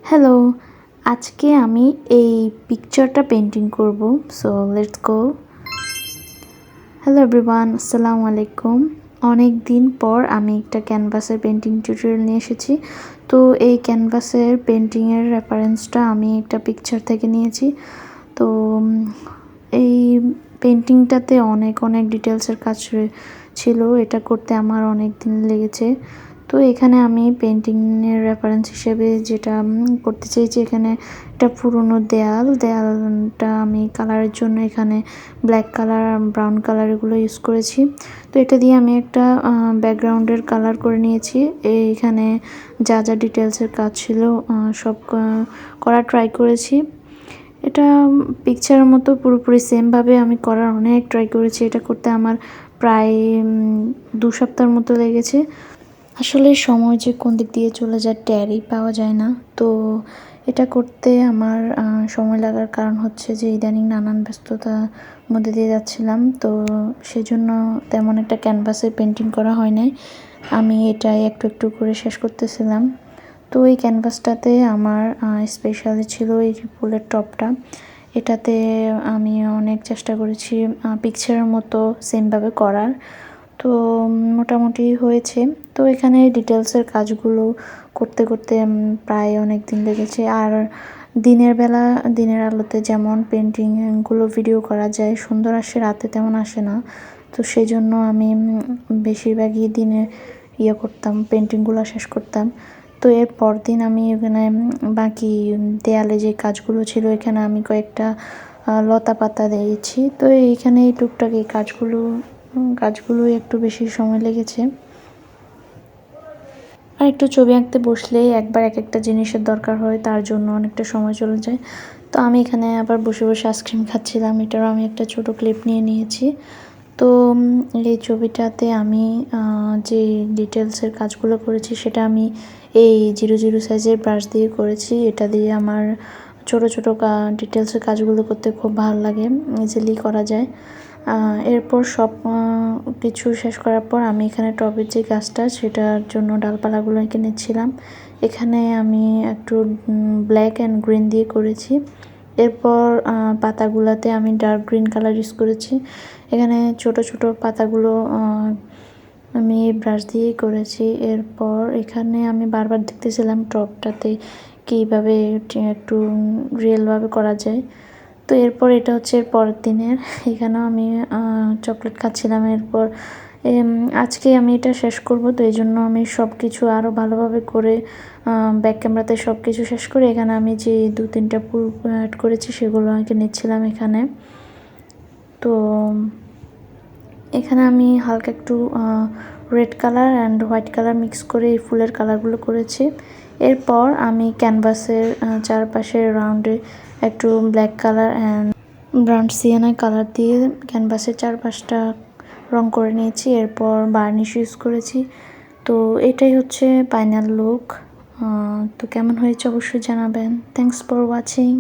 Hello, আজকে আমি এই পিকচারটা পেন্টিং করব। So let's go. Hello everyone, আসসালামু আলাইকুম। অনেক দিন পর আমি একটা ক্যানভাসের পেন্টিং টিউটোরিয়াল নিয়ে এসেছি। তো এই ক্যানভাসের পেন্টিংয়ের রেফারেন্সটা আমি একটা পিকচার থেকে নিয়েছি। তো এই পেন্টিংটাতে অনেক অনেক ডিটেলসের কাজ ছিল। এটা করতে আমার অনেক দিন লেগেছে। তো এখানে আমি পেন্টিংয়ের রেফারেন্স হিসেবে যেটা করতে চেয়েছি, এখানে একটা পুরনো দেয়ালটা আমি কালারের জন্য এখানে ব্ল্যাক কালার, ব্রাউন কালার এগুলো ইউজ করেছি। তো এটা দিয়ে আমি একটা ব্যাকগ্রাউন্ডের কালার করে নিয়েছি। এইখানে যা যা ডিটেলসের কাজ ছিল সব করার ট্রাই করেছি। এটা পিকচারের মতো পুরোপুরি সেমভাবে আমি করার অনেক ট্রাই করেছি। এটা করতে আমার প্রায় 2 সপ্তাহের মতো লেগেছে। আসলে সময় যে কোন দিক দিয়ে চলে যায় টেরই পাওয়া যায় না। তো এটা করতে আমার সময় লাগার কারণ হচ্ছে যে ইদানিং নানান ব্যস্ততার মধ্যে দিয়ে যাচ্ছিলাম। তো সেজন্য তেমন একটা ক্যানভাসে পেন্টিং করা হয় নাই। আমি এটাই একটু একটু করে শেষ করতেছিলাম। তো এই ক্যানভাসটাতে আমার স্পেশালি ছিল এই যে ফুলের টপটা। এটাতে আমি অনেক চেষ্টা করেছি পিকচারের মতো সেমভাবে করার। তো মোটামুটি হয়েছে। তো এখানে ডিটেলসের কাজগুলো করতে করতে প্রায় অনেক দিন লেগেছে। আর দিনের বেলা দিনের আলোতে যেমন পেন্টিংগুলো ভিডিও করা যায়, সুন্দর আসে, রাতে তেমন আসে না। তো সেই জন্য আমি বেশিরভাগই দিনে করতাম, পেন্টিংগুলো শেষ করতাম। তো এর পরদিন আমি এখানে বাকি দেয়ালে যে কাজগুলো ছিল এখানে আমি কয়েকটা লতা পাতা দিয়েছি। তো এইখানে এই টুকটাক এই কাজগুলো একটু বেশি সময় লেগেছে। আর একটু ছবি আঁকতে বসলেই একবার এক একটা জিনিসের দরকার হয়, তার জন্য অনেকটা সময় চলে যায়। তো আমি এখানে আবার বসে বসে আইসক্রিম খাচ্ছিলাম। এটারও আমি একটা ছোট ক্লিপ নিয়ে নিয়েছি। তো এই ছবিটাতে আমি যে ডিটেলসের কাজগুলো করেছি সেটা আমি এই 00 সাইজের ব্রাশ দিয়ে করেছি। এটা দিয়ে আমার ছোট ছোট ডিটেলসের কাজগুলো করতে খুব ভালো লাগে, ইজিলি করা যায়। এরপর সব কিছু শেষ করার পর আমি এখানে টবের যে গাছটা সেটার জন্য ডালপালাগুলো এঁকে নিচ্ছিলাম। এখানে আমি একটু ব্ল্যাক অ্যান্ড গ্রিন দিয়ে করেছি। এরপর পাতাগুলোতে আমি ডার্ক গ্রিন কালার ইউজ করেছি। এখানে ছোট ছোট পাতাগুলো আমি ব্রাশ দিয়েই করেছি। এরপর এখানে আমি বারবার দেখতেছিলাম টবটাতে কীভাবে একটু রিয়েলভাবে করা যায়। তো এরপর এটা হচ্ছে এর পরের দিনের। এখানেও আমি চকলেট খাচ্ছিলাম। এরপর আজকে আমি এটা শেষ করব। তো এই জন্য আমি সব কিছু আরও ভালোভাবে করে ব্যাক ক্যামেরাতে সব কিছু শেষ করে এখানে আমি যে 2-3টা ফুল অ্যাড করেছি সেগুলো আগে নিচ্ছিলাম এখানে। তো এখানে আমি হালকা একটু red colour and white colour mix করে এই ফুলের কালারগুলো করেছি। এরপর আমি ক্যানভাসের চারপাশে রাউন্ডে একটু black colour and brown sienna colour দিয়ে ক্যানভাসের চারপাশটা রং করে নিয়েছি। এরপর বার্নিশ ইউজ করেছি। তো এটাই হচ্ছে ফাইনাল লুক। তো কেমন হয়েছে অবশ্যই জানাবেন। Thanks for watching.